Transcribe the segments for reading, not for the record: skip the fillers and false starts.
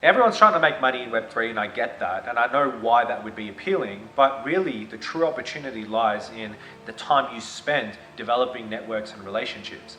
Everyone's trying to make money in Web3, and I get that, and I know why that would be appealing, but really the true opportunity lies in the time you spend developing networks and relationships.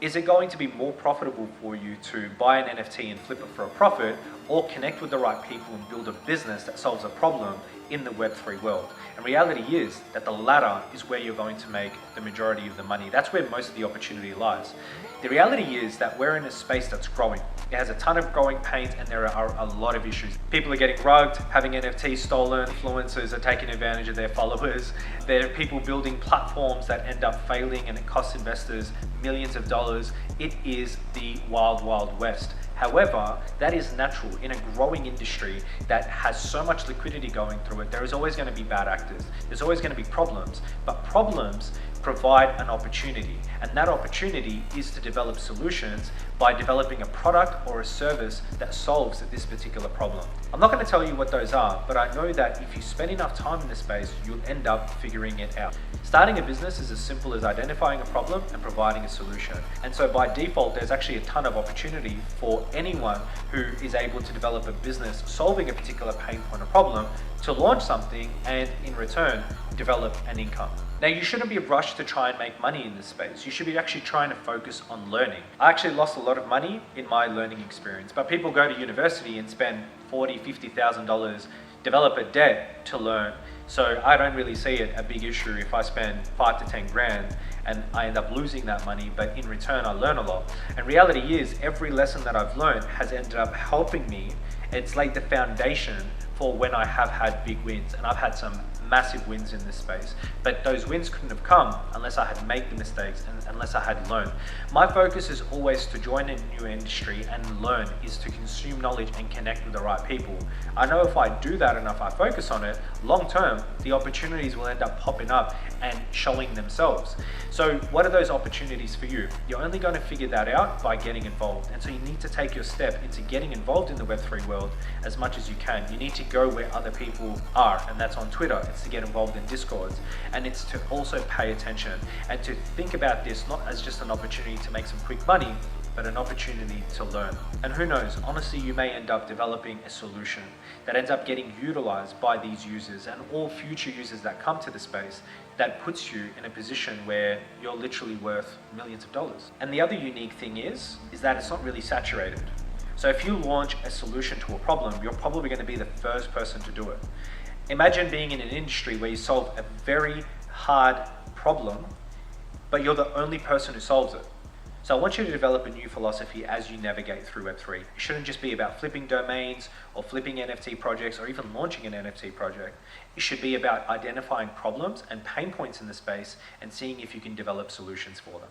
Is it going to be more profitable for you to buy an NFT and flip it for a profit, or connect with the right people and build a business that solves a problem in the Web3 world? And reality is that the latter is where you're going to make the majority of the money. That's where most of the opportunity lies. The reality is that we're in a space that's growing. It has a ton of growing pains, and there are a lot of issues. People are getting rugged, having NFTs stolen, influencers are taking advantage of their followers. There are people building platforms that end up failing, and it costs investors millions of dollars. It is the wild, wild west. However, that is natural. In a growing industry that has so much liquidity going through it, there is always going to be bad actors. There's always going to be problems, but problems provide an opportunity, and that opportunity is to develop solutions by developing a product or a service that solves this particular problem. I'm not going to tell you what those are, but I know that if you spend enough time in this space, you'll end up figuring it out. Starting a business is as simple as identifying a problem and providing a solution. And so by default, there's actually a ton of opportunity for anyone who is able to develop a business solving a particular pain point or problem to launch something and in return, develop an income. Now, you shouldn't be rushed to try and make money in this space. You should be actually trying to focus on learning. I actually lost a lot of money in my learning experience, but people go to university and spend $40,000, $50,000, develop a debt to learn. So I don't really see it a big issue if I spend 5 to 10 grand and I end up losing that money, but in return I learn a lot. And reality is, every lesson that I've learned has ended up helping me. It's laid the foundation for when I have had big wins, and I've had some massive wins in this space, but those wins couldn't have come unless I had made the mistakes and unless I had learned. My focus is always to join a new industry and learn, is to consume knowledge and connect with the right people. I know if I do that and if I focus on it, long term, the opportunities will end up popping up and showing themselves. So what are those opportunities for you? You're only going to figure that out by getting involved. And so you need to take your step into getting involved in the Web3 world as much as you can. You need to go where other people are, and that's on Twitter. It's to get involved in Discords, and it's to also pay attention and to think about this not as just an opportunity to make some quick money, but an opportunity to learn. And who knows, honestly, you may end up developing a solution that ends up getting utilized by these users and all future users that come to the space, that puts you in a position where you're literally worth millions of dollars. And the other unique thing is that it's not really saturated. So if you launch a solution to a problem, you're probably going to be the first person to do it. Imagine being in an industry where you solve a very hard problem, but you're the only person who solves it. So I want you to develop a new philosophy as you navigate through Web3. It shouldn't just be about flipping domains or flipping NFT projects or even launching an NFT project. It should be about identifying problems and pain points in the space and seeing if you can develop solutions for them.